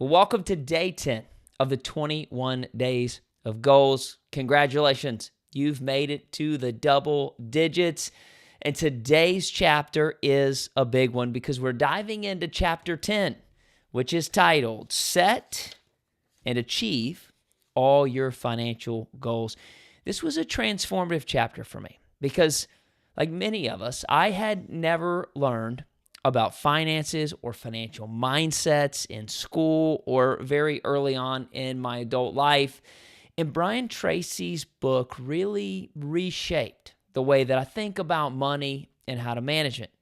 Well, welcome to day 10 of the 21 days of goals. Congratulations. You've made it to the double digits. And today's chapter is a big one because we're diving into chapter 10, which is titled Set and Achieve All Your Financial Goals. This was a transformative chapter for me because, like many of us, I had never learned about finances or financial mindsets in school or very early on in my adult life. And Brian Tracy's book really reshaped the way that I think about money and how to manage it.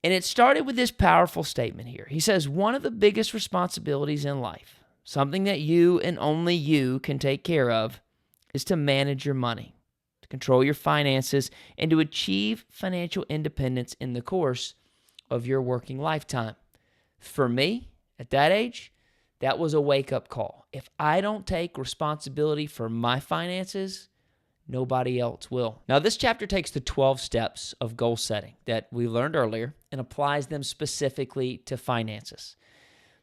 And it started with this powerful statement here. He says, one of the biggest responsibilities in life, something that you and only you can take care of, is to manage your money, to control your finances, and to achieve financial independence in the course of your working lifetime. For me, at that age, that was a wake-up call. If I don't take responsibility for my finances, nobody else will. Now, this chapter takes the 12 steps of goal setting that we learned earlier and applies them specifically to finances.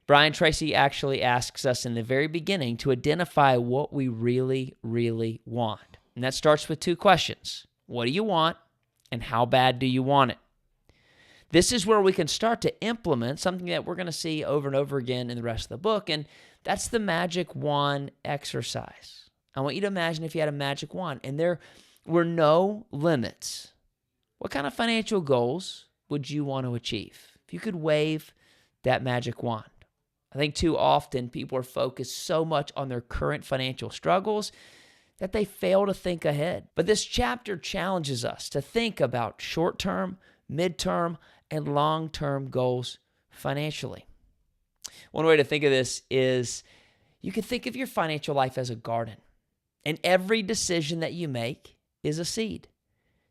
Brian Tracy actually asks us in the very beginning to identify what we really, really want. And that starts with two questions. What do you want, and how bad do you want it? This is where we can start to implement something that we're going to see over and over again in the rest of the book, and that's the magic wand exercise. I want you to imagine if you had a magic wand and there were no limits. What kind of financial goals would you want to achieve if you could wave that magic wand? I think too often people are focused so much on their current financial struggles that they fail to think ahead. But this chapter challenges us to think about short-term, mid-term, and long-term goals financially. One way to think of this is you can think of your financial life as a garden, and every decision that you make is a seed.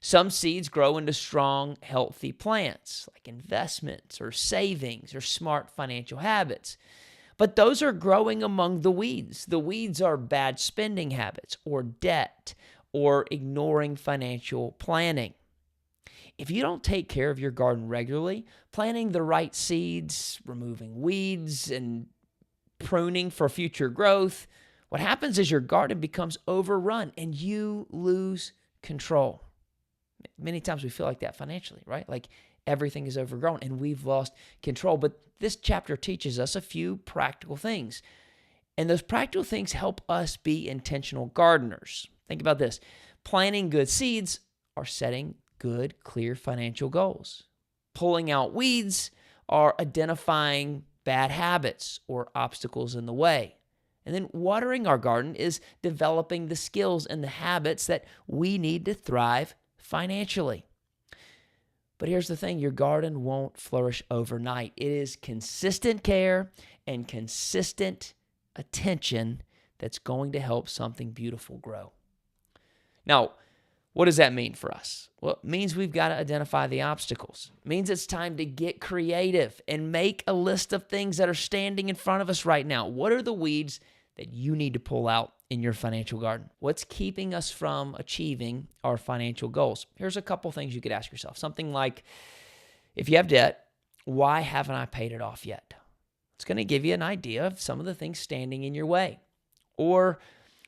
Some seeds grow into strong, healthy plants, like investments or savings or smart financial habits. But those are growing among the weeds. The weeds are bad spending habits or debt or ignoring financial planning. If you don't take care of your garden regularly, planting the right seeds, removing weeds, and pruning for future growth, what happens is your garden becomes overrun and you lose control. Many times we feel like that financially, right? Like everything is overgrown and we've lost control. But this chapter teaches us a few practical things. And those practical things help us be intentional gardeners. Think about this. Planting good seeds are setting good, clear financial goals. Pulling out weeds are identifying bad habits or obstacles in the way. And then watering our garden is developing the skills and the habits that we need to thrive financially. But here's the thing, your garden won't flourish overnight. It is consistent care and consistent attention that's going to help something beautiful grow. Now, what does that mean for us? Well, it means we've got to identify the obstacles. It means it's time to get creative and make a list of things that are standing in front of us right now. What are the weeds that you need to pull out in your financial garden? What's keeping us from achieving our financial goals? Here's a couple things you could ask yourself. Something like, if you have debt, why haven't I paid it off yet? It's going to give you an idea of some of the things standing in your way. Or,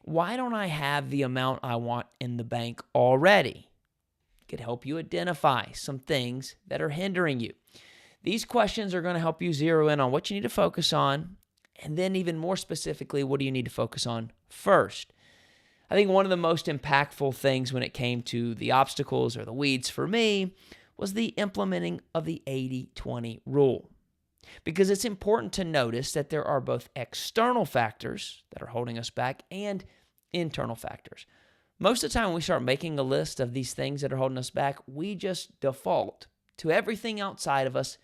why don't I have the amount I want in the bank already? It could help you identify some things that are hindering you. These questions are going to help you zero in on what you need to focus on, and then even more specifically, what do you need to focus on first? I think one of the most impactful things when it came to the obstacles or the weeds for me was the implementing of the 80-20 rule. Because it's important to notice that there are both external factors that are holding us back and internal factors. Most of the time when we start making a list of these things that are holding us back, we just default to everything outside of us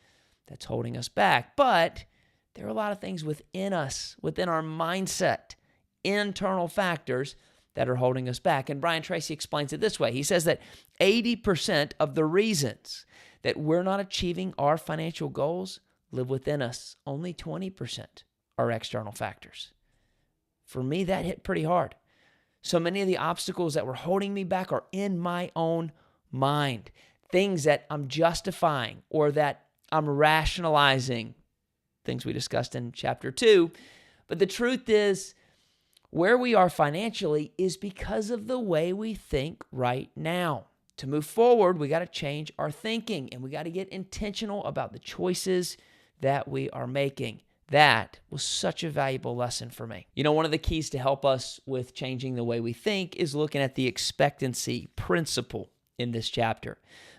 that's holding us back. But there are a lot of things within us, within our mindset, internal factors that are holding us back. And Brian Tracy explains it this way. He says that 80% of the reasons that we're not achieving our financial goals live within us. Only 20% are external factors. For me, that hit pretty hard. So many of the obstacles that were holding me back are in my own mind. Things that I'm justifying or that I'm rationalizing things we discussed in chapter 2. But the truth is, where we are financially is because of the way we think right now. To move forward, we got to change our thinking, and we got to get intentional about the choices that we are making. That was such a valuable lesson for me. One of the keys to help us with changing the way we think is looking at the expectancy principle in this chapter.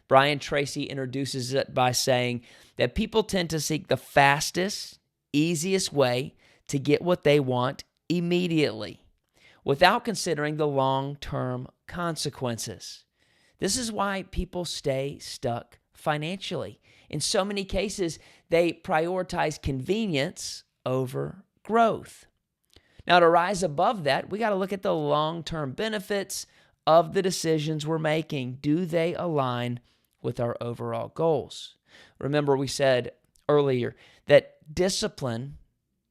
Brian Tracy introduces it by saying that people tend to seek the fastest, easiest way to get what they want immediately without considering the long-term consequences. This is why people stay stuck financially. In so many cases, they prioritize convenience over growth. Now, to rise above that, we got to look at the long-term benefits of the decisions we're making. Do they align with our overall goals? Remember, we said earlier that discipline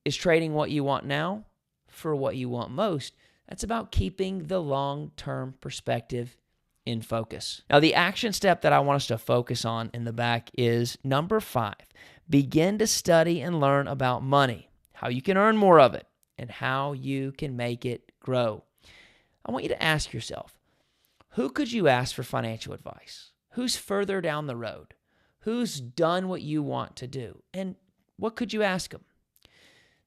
is trading what you want now for what you want most. That's about keeping the long-term perspective in focus. Now, the action step that I want us to focus on in the back is number 5. Begin to study and learn about money, how you can earn more of it, and how you can make it grow. I want you to ask yourself, who could you ask for financial advice? Who's further down the road? Who's done what you want to do? And what could you ask them?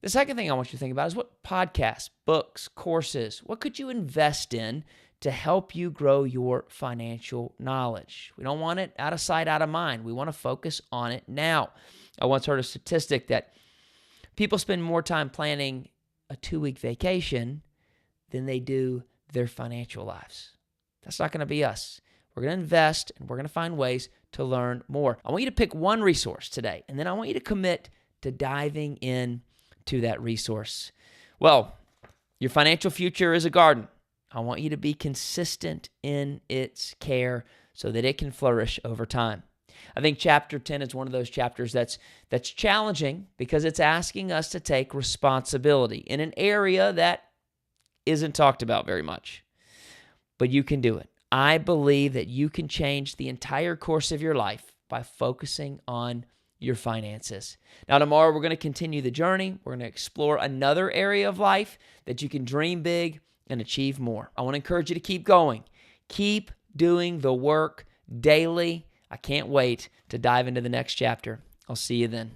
The second thing I want you to think about is what podcasts, books, courses, what could you invest in to help you grow your financial knowledge? We don't want it out of sight, out of mind. We want to focus on it now. I once heard a statistic that people spend more time planning a 2-week vacation than they do their financial lives. That's not going to be us. We're going to invest, and we're going to find ways to learn more. I want you to pick one resource today, and then I want you to commit to diving in to that resource. Well, your financial future is a garden. I want you to be consistent in its care so that it can flourish over time. I think chapter 10 is one of those chapters that's challenging because it's asking us to take responsibility in an area that isn't talked about very much. But you can do it. I believe that you can change the entire course of your life by focusing on your finances. Now, tomorrow we're going to continue the journey. We're going to explore another area of life that you can dream big and achieve more. I want to encourage you to keep going. Keep doing the work daily. I can't wait to dive into the next chapter. I'll see you then.